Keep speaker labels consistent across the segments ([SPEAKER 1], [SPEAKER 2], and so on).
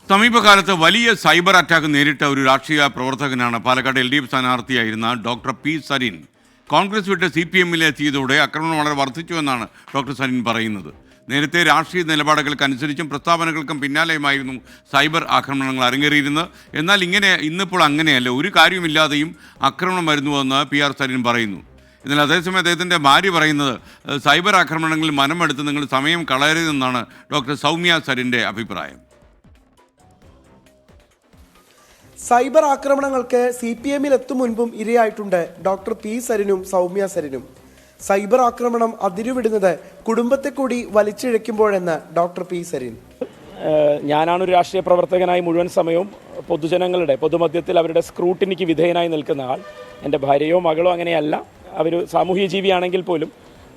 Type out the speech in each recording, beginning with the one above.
[SPEAKER 1] സമീപകാലത്ത് വലിയ cyber attack നേരിട്ട ഒരു രാഷ്ട്രീയ പ്രവർത്തകനാണ് പാലക്കാട് LDF സ്ഥാനാർത്ഥിയായിരുന്ന ഡോക്ടർ പി സരിൻ. കോൺഗ്രസ് വിട്ട് CPM-ൽ എത്തിയതോടെ ആക്രമണം വളരെ വർദ്ധിച്ചുവെന്നാണ് ഡോക്ടർ സരിൻ പറയുന്നത്. നേരത്തെ രാഷ്ട്രീയ നിലപാടുകൾക്കനുസരിച്ചും പ്രസ്താവനകൾക്കും പിന്നാലെയുമായിരുന്നു സൈബർ ആക്രമണങ്ങൾ അരങ്ങേറിയിരുന്നത്. എന്നാൽ ഇന്നിപ്പോൾ അങ്ങനെയല്ല, ഒരു കാര്യവുമില്ലാതെയും ആക്രമണം വരുന്നുവെന്ന് PR സരിൻ പറയുന്നു. എന്നാൽ അതേസമയം അദ്ദേഹത്തിൻ്റെ ഭാര്യ പറയുന്നത് സൈബർ ആക്രമണങ്ങളിൽ മനമെടുത്ത് നിങ്ങൾ സമയം കളയരുതെന്നാണ് ഡോക്ടർ സൗമ്യ സരിൻ്റെ അഭിപ്രായം.
[SPEAKER 2] സൈബർ ആക്രമണങ്ങൾക്ക് CPM-ൽ എത്തും മുൻപും ഇരയായിട്ടുണ്ട് ഡോക്ടർ പി സരിനും സൗമ്യ സരിനും. സൈബർ ആക്രമണം അതിരുവിടുന്നത് കുടുംബത്തെ കൂടി വലിച്ചിഴയ്ക്കുമ്പോഴെന്ന് ഡോക്ടർ പി സരിൻ.
[SPEAKER 3] ഞാനാണൊരു രാഷ്ട്രീയ പ്രവർത്തകനായി മുഴുവൻ സമയവും പൊതുമധ്യത്തിൽ അവരുടെ സ്ക്രൂട്ടിനിക്ക് വിധേയനായി നിൽക്കുന്ന ആൾ. എൻ്റെ ഭാര്യയോ മകളോ അങ്ങനെയല്ല, അവർ സാമൂഹ്യ ജീവിയാണെങ്കിൽ പോലും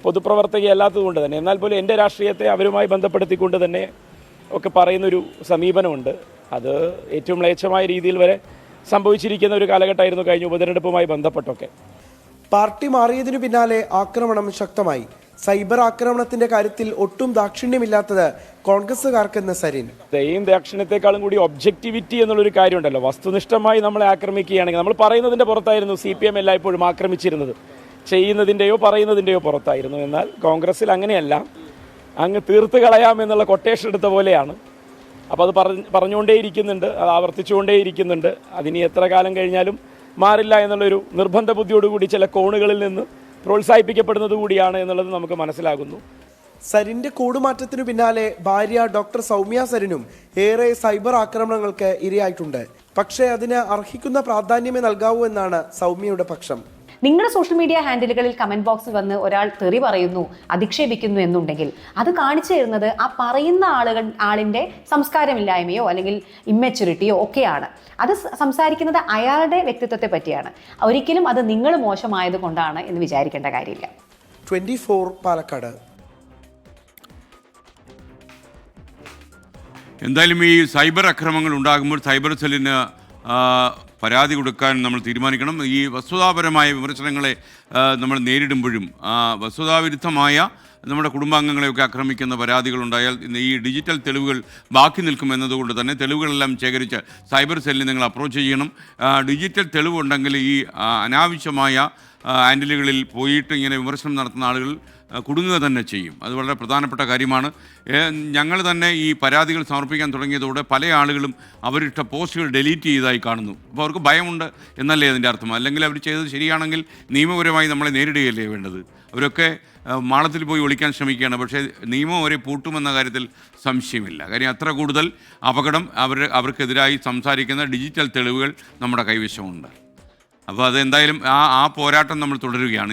[SPEAKER 3] പൊതുപ്രവർത്തകയല്ലാത്തതുകൊണ്ട് തന്നെ, എന്നാൽ പോലും എൻ്റെ രാഷ്ട്രീയത്തെ അവരുമായി ബന്ധപ്പെടുത്തിക്കൊണ്ട് തന്നെ ഒക്കെ പറയുന്നൊരു സമീപനമുണ്ട്. അത് ഏറ്റവും മ്ലേച്ഛമായ രീതിയിൽ വരെ സംഭവിച്ചിരിക്കുന്ന ഒരു കാലഘട്ടമായിരുന്നു കഴിഞ്ഞ ഉപതെരഞ്ഞെടുപ്പുമായി ബന്ധപ്പെട്ടൊക്കെ.
[SPEAKER 2] പാർട്ടി മാറിയതിനു പിന്നാലെ ആക്രമണം ശക്തമായി. സൈബർ ആക്രമണത്തിന്റെ കാര്യത്തിൽ ഒട്ടും ദാക്ഷിണ്യമില്ലാത്തത് കോൺഗ്രസുകാർക്കെന്ന് സരിൻ.
[SPEAKER 3] ദയയും ദാക്ഷിണ്യത്തെക്കാളും കൂടി ഒബ്ജക്ടിവിറ്റി എന്നുള്ളൊരു കാര്യമുണ്ടല്ലോ. വസ്തുനിഷ്ഠമായി നമ്മളെ ആക്രമിക്കുകയാണെങ്കിൽ, നമ്മൾ പറയുന്നതിൻ്റെ പുറത്തായിരുന്നു CPM എല്ലായ്പ്പോഴും ആക്രമിച്ചിരുന്നത്, ചെയ്യുന്നതിൻ്റെയോ പറയുന്നതിൻ്റെയോ പുറത്തായിരുന്നു. എന്നാൽ കോൺഗ്രസിൽ അങ്ങനെയല്ല, അങ്ങ് തീർത്ത് കളയാമെന്നുള്ള കൊട്ടേഷൻ എടുത്ത പോലെയാണ്. അപ്പോൾ അത് പറഞ്ഞുകൊണ്ടേയിരിക്കുന്നുണ്ട്, അത് ആവർത്തിച്ചുകൊണ്ടേയിരിക്കുന്നുണ്ട്. അതിന് എത്ര കാലം കഴിഞ്ഞാലും മാറില്ല എന്നുള്ളൊരു നിർബന്ധ ബുദ്ധിയോടുകൂടി ചില കോണുകളിൽ നിന്ന് പ്രോത്സാഹിപ്പിക്കപ്പെടുന്നത് കൂടിയാണ് എന്നുള്ളത് നമുക്ക് മനസ്സിലാകുന്നു.
[SPEAKER 2] സരിന്റെ കൂടുമാറ്റത്തിനു പിന്നാലെ ഭാര്യ ഡോക്ടർ സൗമ്യ സരിനും ഏറെ സൈബർ ആക്രമണങ്ങൾക്ക് ഇരയായിട്ടുണ്ട്. പക്ഷേ അതിന് അർഹിക്കുന്ന പ്രാധാന്യമേ നൽകാവൂ എന്നാണ് സൗമ്യയുടെ പക്ഷം.
[SPEAKER 4] നിങ്ങളുടെ സോഷ്യൽ മീഡിയ ഹാൻഡിലുകളിൽ കമന്റ് ബോക്സിൽ വന്ന് ഒരാൾ തെറി പറയുന്നു, അധിക്ഷേപിക്കുന്നു എന്നുണ്ടെങ്കിൽ അത് കാണിച്ചു തരുന്നത് ആ പറയുന്ന ആളിൻ്റെ സംസ്കാരമില്ലായ്മയോ അല്ലെങ്കിൽ ഇമ്മെച്യൂരിറ്റിയോ ഒക്കെയാണ്. അത് സംസാരിക്കുന്നത് അയാളുടെ വ്യക്തിത്വത്തെ പറ്റിയാണ്. ഒരിക്കലും അത് നിങ്ങൾ മോശമായത് കൊണ്ടാണ് എന്ന് വിചാരിക്കേണ്ട കാര്യമില്ല.
[SPEAKER 2] 24 പാലക്കാട്.
[SPEAKER 1] എന്തായാലും ഈ സൈബർ ആക്രമണങ്ങൾ ഉണ്ടാകുമ്പോൾ സൈബർ സെല്ലിന് പരാതി കൊടുക്കാൻ നമ്മൾ തീരുമാനിക്കണം. ഈ വസ്തുതാപരമായ വിമർശനങ്ങളെ നമ്മൾ നേരിടുമ്പോഴും വസ്തുതാവിരുദ്ധമായ നമ്മുടെ കുടുംബാംഗങ്ങളെയൊക്കെ ആക്രമിക്കുന്ന പരാതികളുണ്ടായാൽ ഈ ഡിജിറ്റൽ തെളിവുകൾ ബാക്കി നിൽക്കുമെന്നതുകൊണ്ട് തന്നെ തെളിവുകളെല്ലാം ശേഖരിച്ച് സൈബർ സെല്ലിൽ നിങ്ങൾ അപ്രോച്ച് ചെയ്യണം. ഡിജിറ്റൽ തെളിവുണ്ടെങ്കിൽ ഈ അനാവശ്യമായ ഹാൻഡിലുകളിൽ പോയിട്ട് ഇങ്ങനെ വിമർശനം നടത്തുന്ന ആളുകൾ കുടുങ്ങുക തന്നെ ചെയ്യും. അത് വളരെ പ്രധാനപ്പെട്ട കാര്യമാണ്. ഞങ്ങൾ തന്നെ ഈ പരാതികൾ സമർപ്പിക്കാൻ തുടങ്ങിയതോടെ പല ആളുകളും അവരിട്ട പോസ്റ്റുകൾ ഡിലീറ്റ് ചെയ്തതായി കാണുന്നു. അപ്പോൾ അവർക്ക് ഭയമുണ്ട് എന്നല്ലേ അതിൻ്റെ അർത്ഥം. അല്ലെങ്കിൽ അവർ ചെയ്തത് ശരിയാണെങ്കിൽ നിയമപരമായി നമ്മളെ നേരിടുകയല്ലേ വേണ്ടത്. അവരൊക്കെ മാളത്തിൽ പോയി ഒളിക്കാൻ ശ്രമിക്കുകയാണ്. പക്ഷേ നിയമം അവരെ പൂട്ടുമെന്ന കാര്യത്തിൽ സംശയമില്ല. കാര്യം അത്ര കൂടുതൽ അപകടം അവർക്കെതിരായി സംസാരിക്കുന്ന ഡിജിറ്റൽ തെളിവുകൾ നമ്മുടെ കൈവശമുണ്ട്. അപ്പോൾ അതെന്തായാലും ആ പോരാട്ടം നമ്മൾ തുടരുകയാണ്.